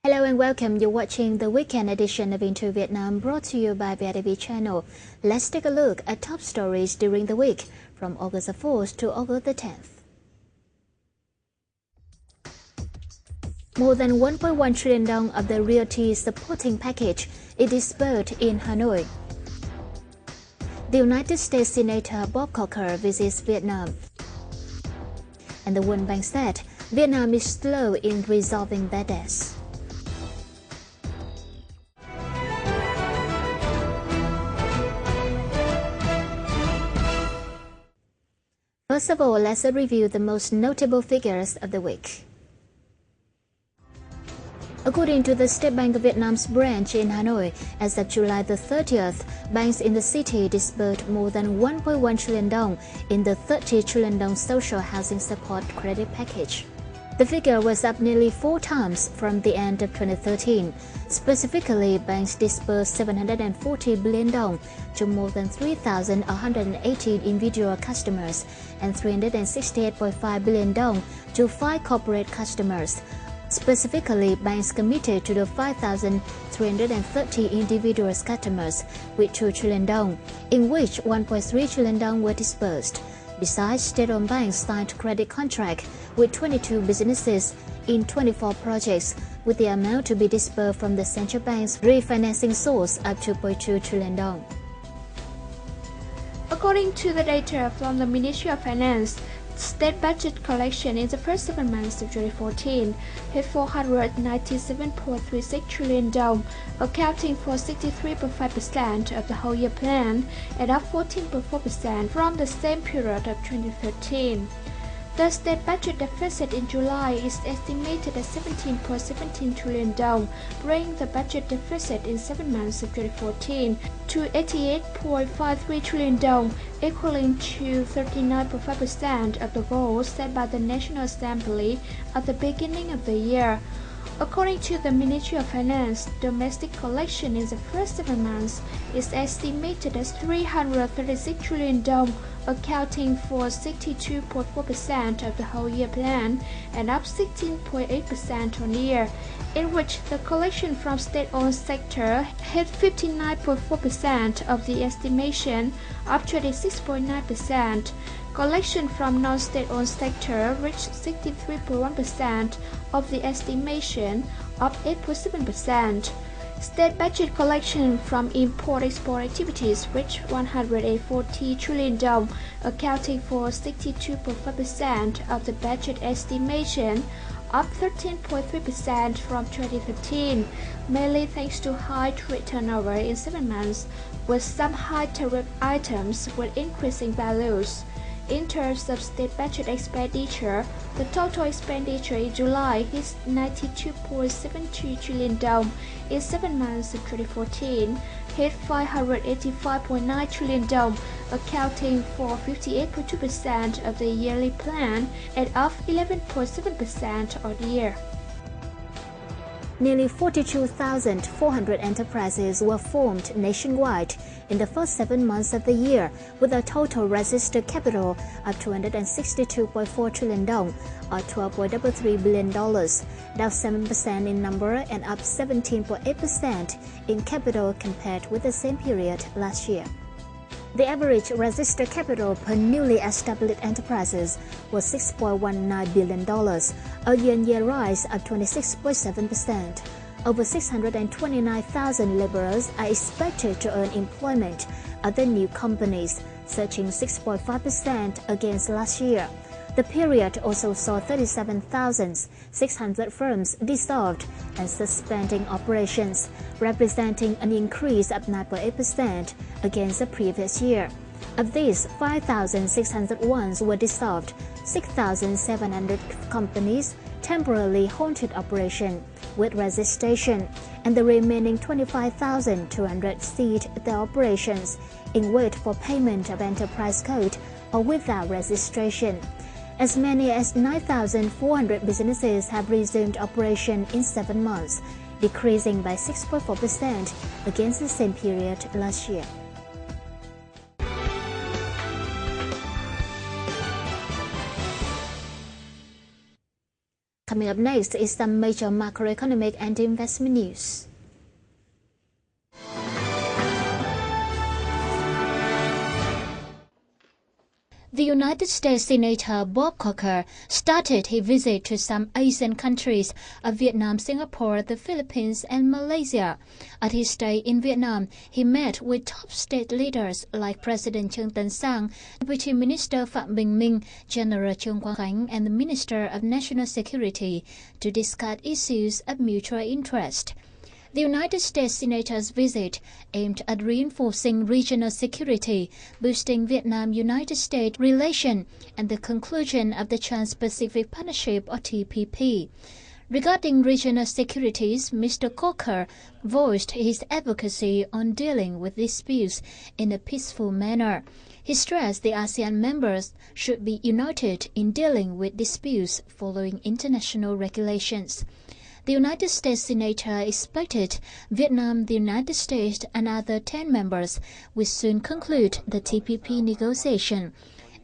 Hello and welcome. You're watching the weekend edition of Into Vietnam, brought to you by VITV channel. Let's take a look at top stories during the week from August the 4th to August the 10th. More than 1.1 trillion dong of the realty supporting package is disbursed in Hanoi. The United States Senator Bob Corker visits Vietnam. And the World Bank said Vietnam is slow in resolving bad debts. First of all, let's review the most notable figures of the week. According to the State Bank of Vietnam's branch in Hanoi, as of July the 30th, banks in the city disbursed more than 1.1 trillion dong in the 30 trillion dong social housing support credit package. The figure was up nearly 4 times from the end of 2013. Specifically, banks disbursed 740 billion dong to more than 3,180 individual customers and 368.5 billion dong to 5 corporate customers. Specifically, banks committed to the 5,330 individual customers with 2 trillion dong, in which 1.3 trillion dong were disbursed. Besides, state-owned banks signed credit contract with 22 businesses in 24 projects, with the amount to be disbursed from the central bank's refinancing source of 2.2 trillion dong. According to the data from the Ministry of Finance, state budget collection in the first 7 months of 2014 hit 497.36 trillion dong, accounting for 63.5% of the whole year plan and up 14.4% from the same period of 2013. The state budget deficit in July is estimated at 17.17 trillion dong, bringing the budget deficit in 7 months of 2014 to 88.53 trillion dong, equaling to 39.5% of the goal set by the National Assembly at the beginning of the year. According to the Ministry of Finance, domestic collection in the first 7 months is estimated as 336 trillion dong, accounting for 62.4% of the whole year plan and up 16.8% on year, in which the collection from state-owned sector hit 59.4% of the estimation, up 26.9%. Collection from non-state-owned sector reached 63.1% of the estimation, up 8.7%. State budget collection from import-export activities reached 140 trillion dong, accounting for 62.5% of the budget estimation, up 13.3% from 2013, mainly thanks to high trade turnover in 7 months, with some high tariff items with increasing values. In terms of state budget expenditure, the total expenditure in July hit 92.72 trillion dong. In 7 months of 2014, hit 585.9 trillion dong, accounting for 58.2% of the yearly plan and up 11.7% on year. Nearly 42,400 enterprises were formed nationwide in the first 7 months of the year, with a total registered capital of 262.4 trillion dong, or $12.33 billion, down 7% in number and up 17.8% in capital compared with the same period last year. The average registered capital per newly established enterprises was $6.19 billion, a year-on-year rise of 26.7%. Over 629,000 laborers are expected to earn employment at the new companies, surging 6.5% against last year. The period also saw 37,600 firms dissolved and suspending operations, representing an increase of 9.8% against the previous year. Of these, 5,600 ones were dissolved, 6,700 companies temporarily halted operation with registration, and the remaining 25,200 ceased their operations in wait for payment of enterprise code or without registration. As many as 9,400 businesses have resumed operation in 7 months, decreasing by 6.4% against the same period last year. Coming up next is some major macroeconomic and investment news. The United States Senator Bob Corker started his visit to some Asian countries of Vietnam, Singapore, the Philippines, and Malaysia. At his stay in Vietnam, he met with top state leaders like President Trương Tấn Sang, Deputy Minister Phạm Bình Minh, General Trương Quang Khánh, and the Minister of National Security to discuss issues of mutual interest. The United States Senator's visit aimed at reinforcing regional security, boosting Vietnam-United States relations, and the conclusion of the Trans-Pacific Partnership or TPP. Regarding regional securities, Mr. Corker voiced his advocacy on dealing with disputes in a peaceful manner. He stressed the ASEAN members should be united in dealing with disputes following international regulations. The United States Senator expected Vietnam, the United States, and other 10 members will soon conclude the TPP negotiation,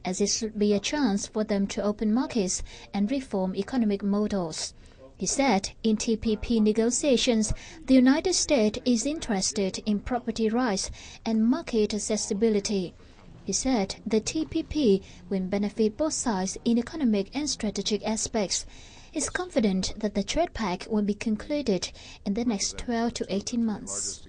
as it should be a chance for them to open markets and reform economic models. He said in TPP negotiations, the United States is interested in property rights and market accessibility. He said the TPP will benefit both sides in economic and strategic aspects. Is confident that the trade pact will be concluded in the next 12 to 18 months.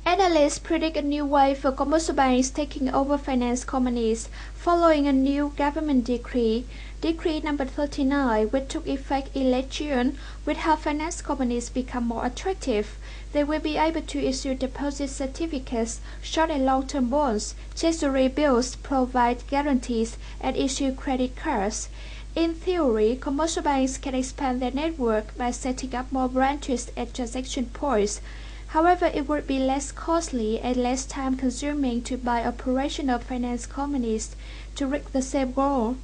Analysts predict a new wave for commercial banks taking over finance companies following a new government decree. Decree number 39, which took effect in late June, will help finance companies become more attractive. They will be able to issue deposit certificates, short and long-term bonds, treasury bills, provide guarantees, and issue credit cards. In theory, commercial banks can expand their network by setting up more branches at transaction points. However, it would be less costly and less time-consuming to buy operational finance companies to reach the same goal.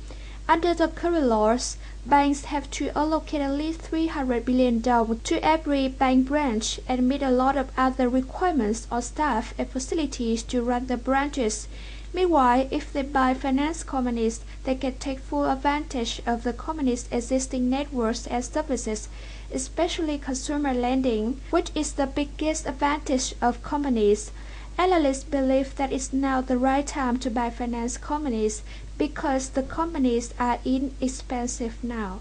Under the current laws, banks have to allocate at least $300 billion to every bank branch and meet a lot of other requirements on staff and facilities to run the branches. Meanwhile, if they buy finance companies, they can take full advantage of the company's existing networks and services, especially consumer lending, which is the biggest advantage of companies. Analysts believe that it's now the right time to buy finance companies because the companies are inexpensive now.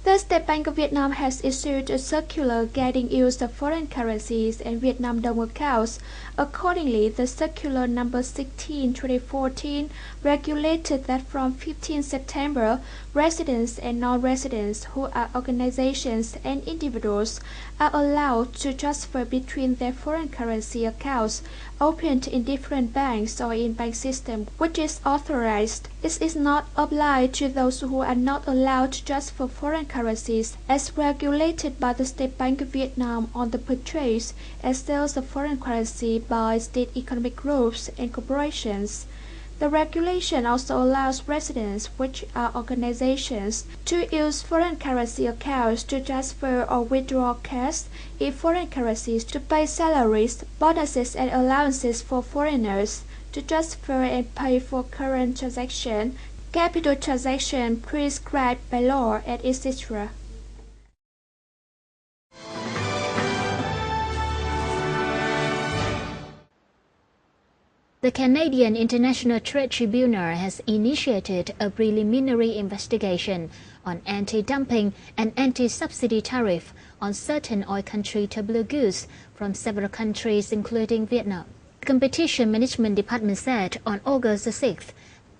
The State Bank of Vietnam has issued a circular guiding use of foreign currencies and Vietnam đồng accounts. Accordingly, the circular number 16/2014 regulated that from 15 September, residents and non-residents who are organizations and individuals are allowed to transfer between their foreign currency accounts opened in different banks or in bank system which is authorized. It is not applied to those who are not allowed to transfer foreign currencies as regulated by the State Bank of Vietnam on the purchase and sales of foreign currency by state economic groups and corporations. The regulation also allows residents, which are organizations, to use foreign currency accounts to transfer or withdraw cash in foreign currencies to pay salaries, bonuses and allowances for foreigners, to transfer and pay for current transaction, capital transaction prescribed by law, and etc. The Canadian International Trade Tribunal has initiated a preliminary investigation on anti-dumping and anti-subsidy tariff on certain oil country tubular goods from several countries including Vietnam. The Competition Management Department said on August 6th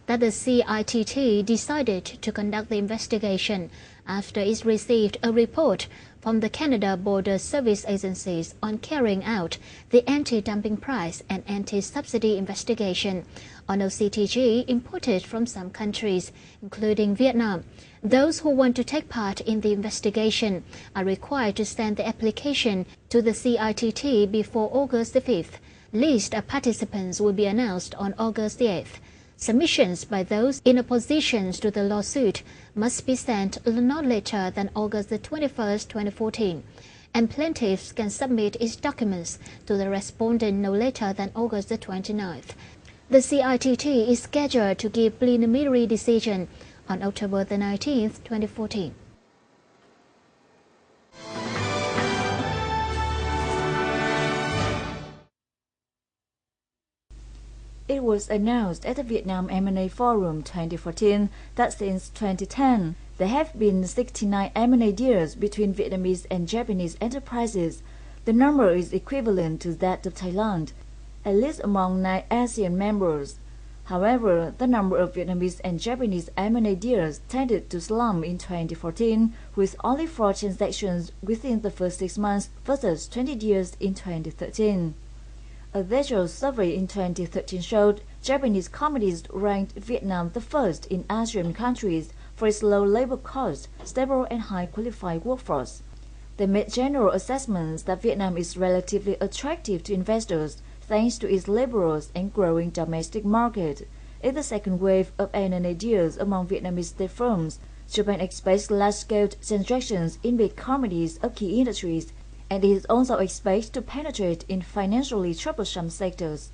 that the CITT decided to conduct the investigation after it received a report from the Canada Border Service Agencies on carrying out the anti-dumping price and anti-subsidy investigation on OCTG imported from some countries, including Vietnam. Those who want to take part in the investigation are required to send the application to the CITT before August 5th. List of participants will be announced on August 8th. Submissions by those in opposition to the lawsuit must be sent not later than August 21, 2014, and plaintiffs can submit its documents to the respondent no later than August 29th. The CITT is scheduled to give preliminary decision on October 19, 2014. It was announced at the Vietnam M&A Forum 2014 that since 2010, there have been 69 M&A deals between Vietnamese and Japanese enterprises. The number is equivalent to that of Thailand, at least among 9 ASEAN members. However, the number of Vietnamese and Japanese M&A deals tended to slump in 2014, with only 4 transactions within the first 6 months versus 20 deals in 2013. A visual survey in 2013 showed Japanese companies ranked Vietnam the first in ASEAN countries for its low labor cost, stable and high qualified workforce. They made general assessments that Vietnam is relatively attractive to investors thanks to its liberal and growing domestic market. In the second wave of M&A deals among Vietnamese state firms, Japan expects large-scale transactions in big companies of key industries, and it is also expected to penetrate in financially troublesome sectors.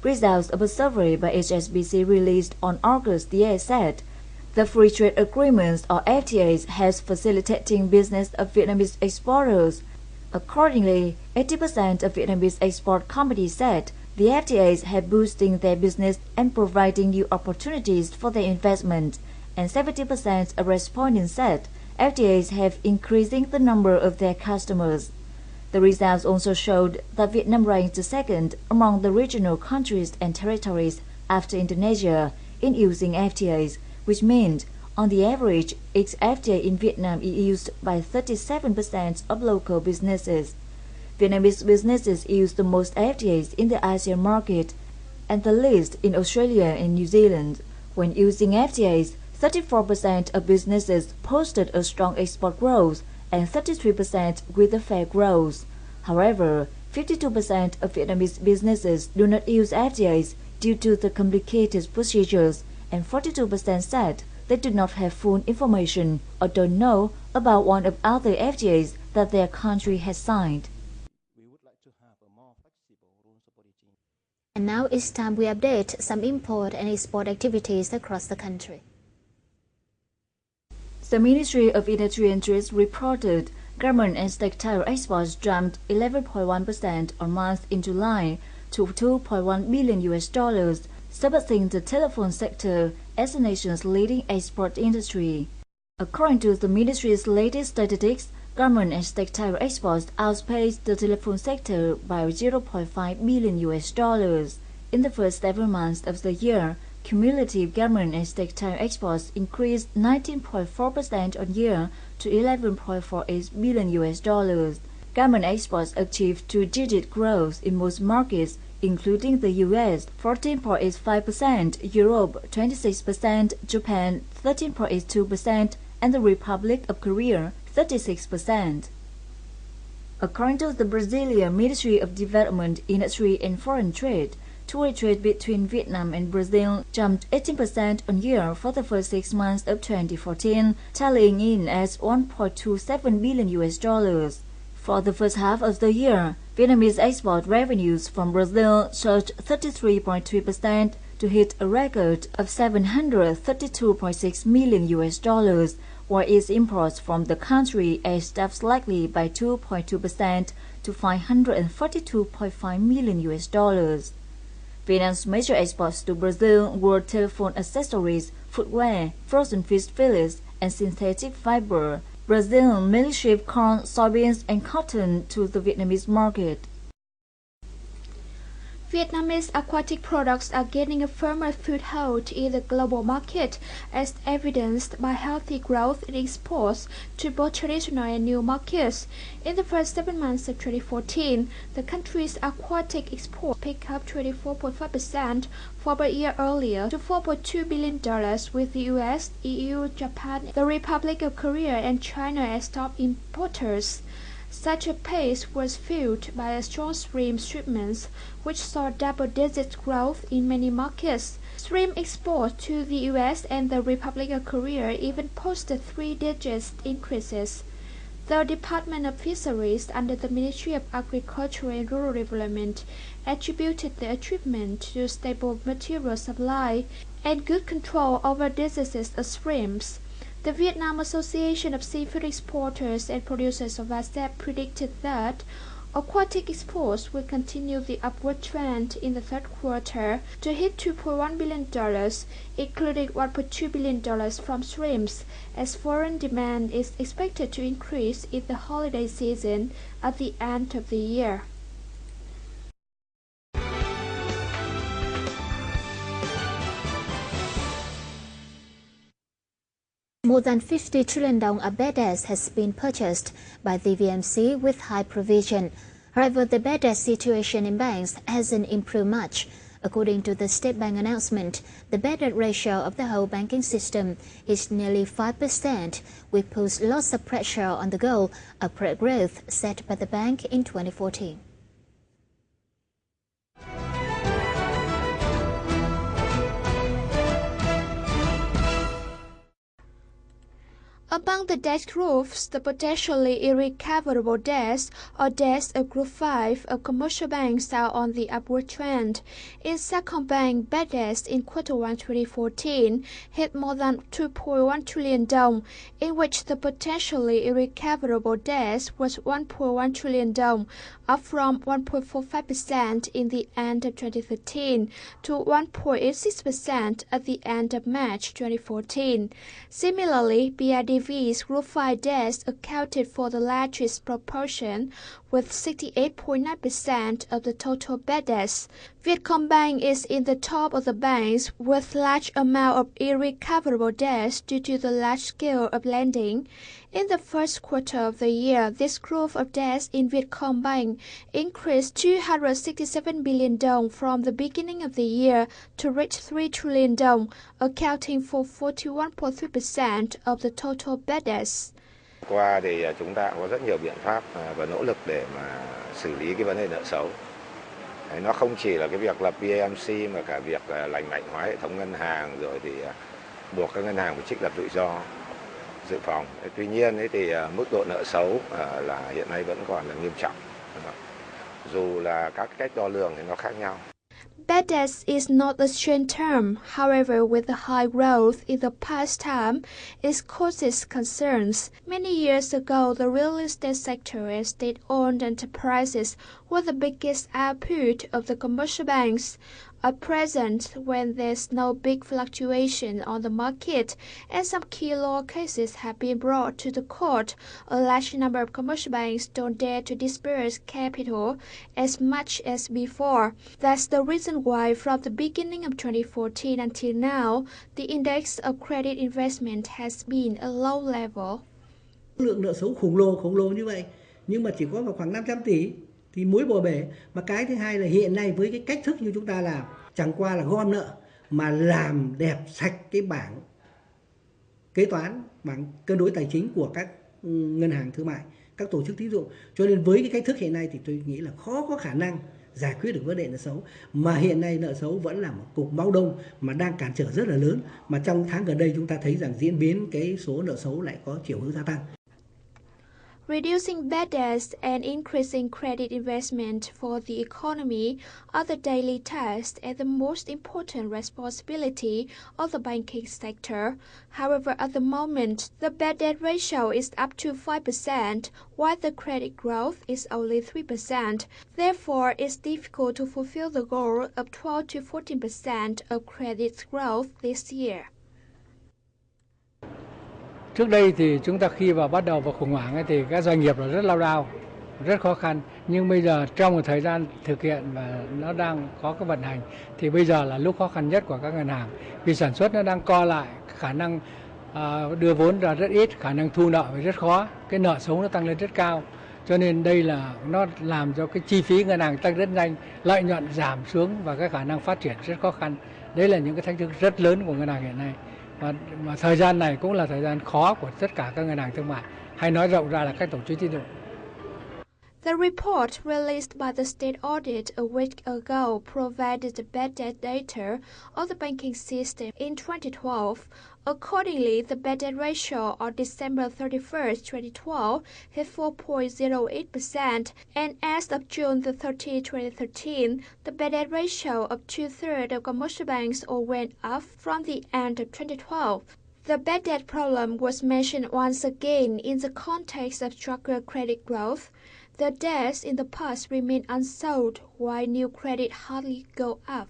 Results of a survey by HSBC released on August the 8th said the Free Trade Agreements or FTAs has facilitating business of Vietnamese exporters. Accordingly, 80% of Vietnamese export companies said the FTAs have boosting their business and providing new opportunities for their investment, and 70% of respondents said FTAs have increasing the number of their customers. The results also showed that Vietnam ranked second among the regional countries and territories after Indonesia in using FTAs, which means, on the average, each FTA in Vietnam is used by 37% of local businesses. Vietnamese businesses use the most FTAs in the ASEAN market, and the least in Australia and New Zealand. When using FTAs, 34% of businesses posted a strong export growth, and 33% with a fair growth. However, 52% of Vietnamese businesses do not use FTAs due to the complicated procedures, and 42% said they do not have full information or don't know about one of other FTAs that their country has signed. And now it's time we update some import and export activities across the country. The Ministry of Industry and Trade reported garment and textile exports jumped 11.1% on month in July to $2.1 billion, surpassing the telephone sector as the nation's leading export industry. According to the ministry's latest statistics, garment and textile exports outpaced the telephone sector by $0.5 billion. In the first 7 months of the year, cumulative garment and textile exports increased 19.4% on year to $11.48 billion. Garment exports achieved 2-digit growth in most markets, including the US 14.85%, Europe 26%, Japan 13.82%, and the Republic of Korea 36%. According to the Brazilian Ministry of Development, Industry and Foreign Trade, tourist trade between Vietnam and Brazil jumped 18% on year for the first 6 months of 2014, tallying in as $1.27 billion. For the first half of the year, Vietnamese export revenues from Brazil surged 33.3% to hit a record of $732.6 million, while its imports from the country edged up slightly by 2.2% to $542.5 million. Vietnam's major exports to Brazil were telephone accessories, footwear, frozen fish fillets, and synthetic fiber. Brazil mainly shipped corn, soybeans, and cotton to the Vietnamese market. Vietnamese aquatic products are gaining a firmer foothold in the global market, as evidenced by healthy growth in exports to both traditional and new markets. In the first 7 months of 2014, the country's aquatic exports picked up 24.5% from a year earlier to $4.2 billion, with the US, EU, Japan, the Republic of Korea, and China as top importers. Such a pace was fueled by a strong shrimp shipments, which saw double-digit growth in many markets. Shrimp exports to the U.S. and the Republic of Korea even posted three-digit increases. The Department of Fisheries under the Ministry of Agriculture and Rural Development attributed the achievement to stable material supply and good control over diseases of shrimps. The Vietnam Association of Seafood Exporters and Producers of VITV predicted that aquatic exports will continue the upward trend in the third quarter to hit $2.1 billion, including $1.2 billion from shrimps, as foreign demand is expected to increase in the holiday season at the end of the year. More than 50 trillion dong of bad debts has been purchased by the VMC with high provision. However, the bad debt situation in banks hasn't improved much. According to the State Bank announcement, the bad debt ratio of the whole banking system is nearly 5%, which puts lots of pressure on the goal of credit growth set by the bank in 2014. Among the debt groups, the potentially irrecoverable debts or debts of Group 5 of commercial banks are on the upward trend. In Sacombank, bad debts in Q1 2014 hit more than 2.1 trillion dong, in which the potentially irrecoverable debts was 1.1 trillion dong, up from 1.45% in the end of 2013 to 1.86% at the end of March 2014. Similarly, VITV's Group 5 debts accounted for the largest proportion, with 68.9% of the total bad debts. Vietcombank is in the top of the banks with large amount of irrecoverable debts due to the large scale of lending. In the first quarter of the year, this group of debts in Vietcombank increased 267 billion dong from the beginning of the year to reach 3 trillion dong, accounting for 41.3% of the total bad debts. Qua thì chúng ta có rất nhiều biện pháp và nỗ lực để mà xử lý cái vấn đề nợ xấu. Nó không chỉ là cái việc lập VAMC mà cả việc lành mạnh hóa hệ thống ngân hàng, rồi thì buộc các ngân hàng phải trích lập rủi ro dự phòng. Tuy nhiên thì mức độ nợ xấu là hiện nay vẫn còn là nghiêm trọng. Dù là các cách đo lường thì nó khác nhau. Bad debts is not a strange term. However, with the high growth in the past time, it causes concerns. Many years ago, the real estate sector and state-owned enterprises were the biggest output of the commercial banks. At present, when there's no big fluctuation on the market and some key law cases have been brought to the court, a large number of commercial banks don't dare to disperse capital as much as before. That's the reason why from the beginning of 2014 until now, the index of credit investment has been a low level. Lượng nợ xấu khổng lồ như vậy, nhưng mà chỉ có vào khoảng 500 tỷ. Thì muối bỏ bể. Mà cái thứ hai là hiện nay với cái cách thức như chúng ta làm, chẳng qua là gom nợ mà làm đẹp sạch cái bảng kế toán, bảng cân đối tài chính của các ngân hàng thương mại, các tổ chức tín dụng. Cho nên với cái cách thức hiện nay thì tôi nghĩ là khó có khả năng giải quyết được vấn đề nợ xấu. Mà hiện nay nợ xấu vẫn là một cục máu đông mà đang cản trở rất là lớn. Mà trong tháng gần đây chúng ta thấy rằng diễn biến cái số nợ xấu lại có chiều hướng gia tăng. Reducing bad debts and increasing credit investment for the economy are the daily task and the most important responsibility of the banking sector. However, at the moment, the bad debt ratio is up to 5%, while the credit growth is only 3%. Therefore, it's difficult to fulfill the goal of 12 to 14% of credit growth this year. Trước đây thì chúng ta khi bắt đầu vào khủng hoảng ấy, thì các doanh nghiệp là rất lao đao, rất khó khăn. Nhưng bây giờ trong một thời gian thực hiện và nó đang có cái vận hành thì bây giờ là lúc khó khăn nhất của các ngân hàng. Vì sản xuất nó đang co lại, khả năng đưa vốn ra rất ít, khả năng thu nợ phải rất khó, cái nợ xấu nó tăng lên rất cao. Cho nên đây là nó làm cho cái chi phí ngân hàng tăng rất nhanh, lợi nhuận giảm xuống và cái khả năng phát triển rất khó khăn. Đấy là những cái thách thức rất lớn của ngân hàng hiện nay. Và thời gian này cũng là thời gian khó của tất cả các ngân hàng thương mại, hay nói rộng ra là các tổ chức tín dụng. The report released by the state audit a week ago provided the bad debt data of the banking system in 2012. Accordingly, the bad debt ratio on December 31st, 2012 hit 4.08%, and as of June 30, 2013, the bad debt ratio of two-thirds of commercial banks all went up from the end of 2012. The bad debt problem was mentioned once again in the context of stronger credit growth. The debts in the past remain unsold, while new credit hardly go up.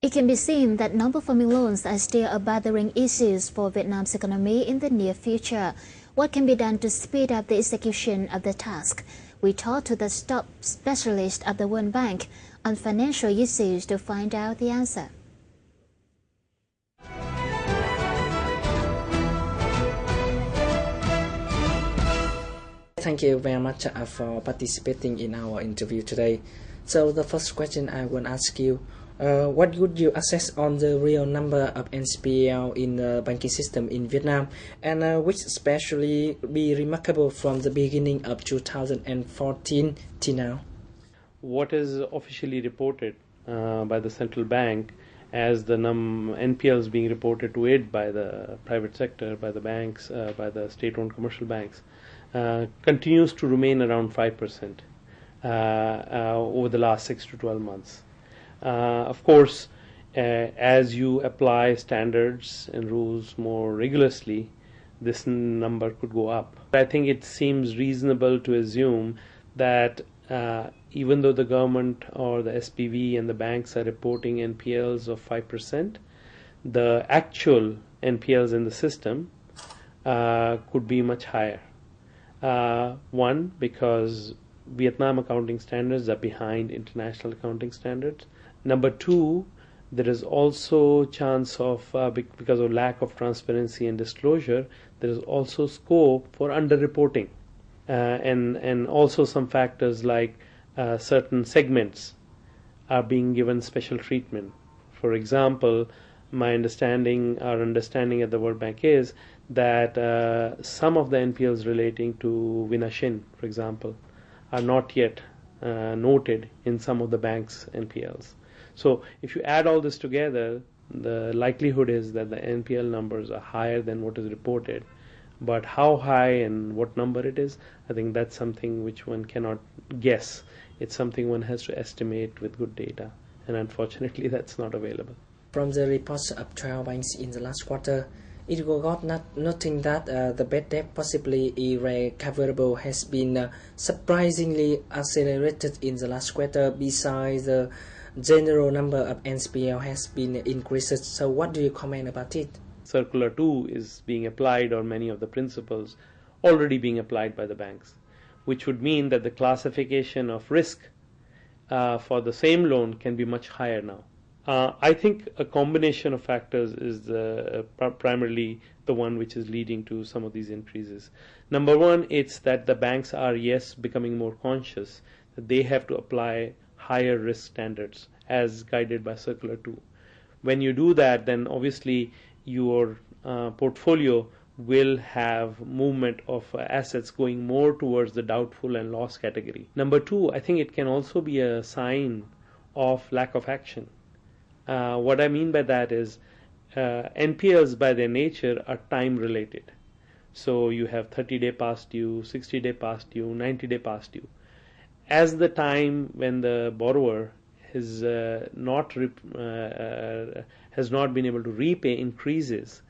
It can be seen that non-performing loans are still a bothering issue for Vietnam's economy in the near future. What can be done to speed up the execution of the task? We talked to the top specialist of the World Bank on financial issues to find out the answer. Thank you very much for participating in our interview today. So the first question I want to ask you, what would you assess on the real number of NPL in the banking system in Vietnam, and which especially be remarkable from the beginning of 2014 till now? What is officially reported by the central bank as the NPLs being reported to it by the private sector, by the banks, by the state-owned commercial banks, continues to remain around 5% over the last 6 to 12 months. Of course, as you apply standards and rules more rigorously, this number could go up. I think it seems reasonable to assume that even though the government or the SPV and the banks are reporting NPLs of 5%, the actual NPLs in the system could be much higher. One, because Vietnam accounting standards are behind international accounting standards. Number two, there is also chance of, because of lack of transparency and disclosure, there is also scope for underreporting. And also some factors like certain segments are being given special treatment. For example, our understanding at the World Bank is that some of the NPLs relating to Vinashin, for example, are not yet noted in some of the bank's NPLs. So if you add all this together, the likelihood is that the NPL numbers are higher than what is reported. But how high and what number it is, I think that's something which one cannot guess. It's something one has to estimate with good data, and unfortunately that's not available. From the reports of 12 banks in the last quarter, it got noting that the bad debt possibly irrecoverable has been surprisingly accelerated in the last quarter. Besides, the general number of NPL has been increased. So what do you comment about it? Circular 2 is being applied, or many of the principles already being applied by the banks, which would mean that the classification of risk for the same loan can be much higher now. I think a combination of factors is primarily the one which is leading to some of these increases. Number one, it's that the banks are, yes, becoming more conscious that they have to apply higher risk standards as guided by Circular 2. When you do that, then obviously your portfolio will have movement of assets going more towards the doubtful and loss category. Number two, I think it can also be a sign of lack of action. What I mean by that is NPLs by their nature are time related. So you have 30-day past due, 60-day past due, 90-day past due. As the time when the borrower has not been able to repay increases,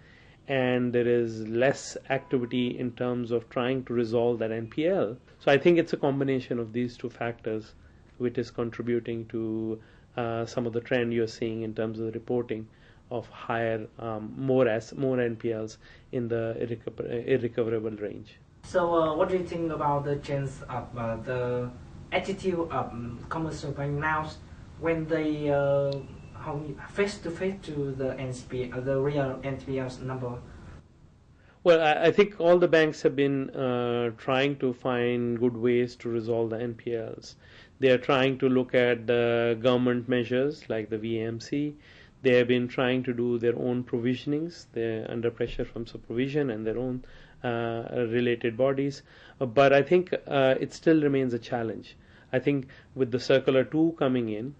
and there is less activity in terms of trying to resolve that NPL. So I think it's a combination of these two factors which is contributing to some of the trend you're seeing in terms of the reporting of higher, more NPLs in the irrecoverable range. So what do you think about the change of the attitude of commercial bank now when they face to face to the NPL, the real NPLs number? Well, I think all the banks have been trying to find good ways to resolve the NPLs. They are trying to look at the government measures like the VAMC. They have been trying to do their own provisionings. They're under pressure from supervision and their own related bodies. But I think it still remains a challenge. I think with the Circular 2 coming in,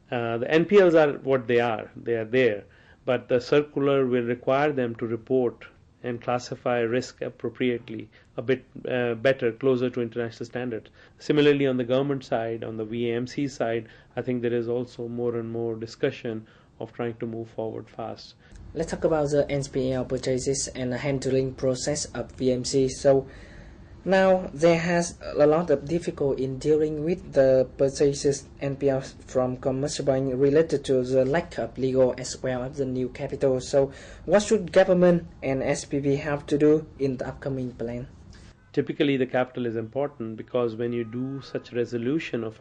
the NPLs are what they are. They are there. But the circular will require them to report and classify risk appropriately, a bit better, closer to international standards. Similarly, on the government side, on the VAMC side, I think there is also more and more discussion of trying to move forward fast. Let's talk about the NPL purchases and the handling process of VMC. So now there has a lot of difficulty in dealing with the purchases NPL from commercial bank related to the lack of legal as well as the new capital. So what should government and SPB have to do in the upcoming plan? Typically the capital is important because when you do such resolution of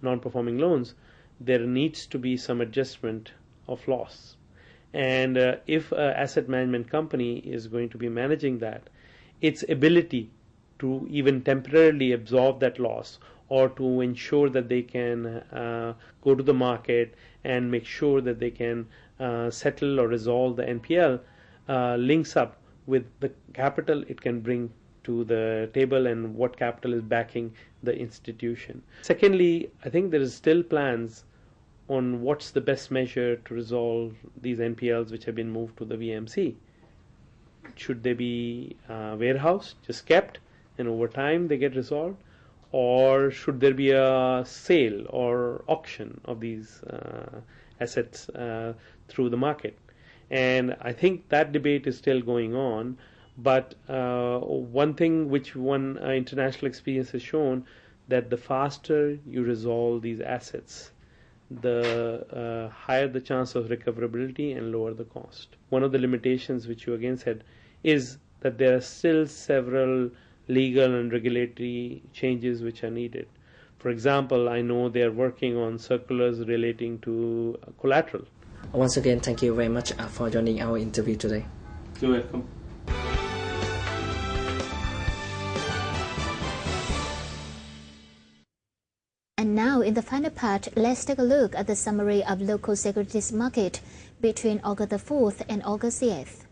non-performing loans, there needs to be some adjustment of loss. And if an asset management company is going to be managing that, its ability to even temporarily absorb that loss or to ensure that they can go to the market and make sure that they can settle or resolve the NPL links up with the capital it can bring to the table and what capital is backing the institution. Secondly, I think there is still plans on what's the best measure to resolve these NPLs which have been moved to the VMC. Should they be warehoused, just kept, and over time they get resolved, or should there be a sale or auction of these assets through the market? And I think that debate is still going on, but one thing which international experience has shown, that the faster you resolve these assets, the higher the chance of recoverability and lower the cost. One of the limitations which you again said is that there are still several legal and regulatory changes which are needed. For example, I know they are working on circulars relating to collateral. Once again, thank you very much for joining our interview today. You're welcome. And now, in the final part, let's take a look at the summary of local securities market between August the 4th and August the 8th.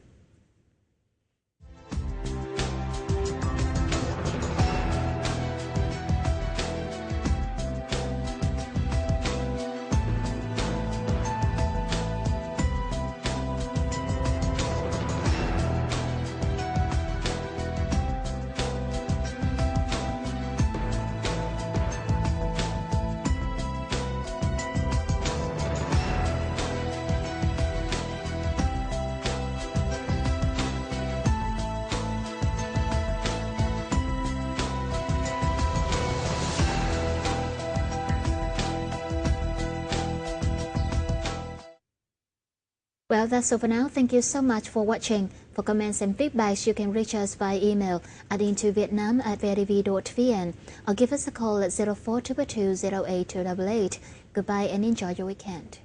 Well, that's all for now. Thank you so much for watching. For comments and feedbacks, you can reach us by email at intovietnam@vitv.vn or give us a call at 0422 08288. Goodbye and enjoy your weekend.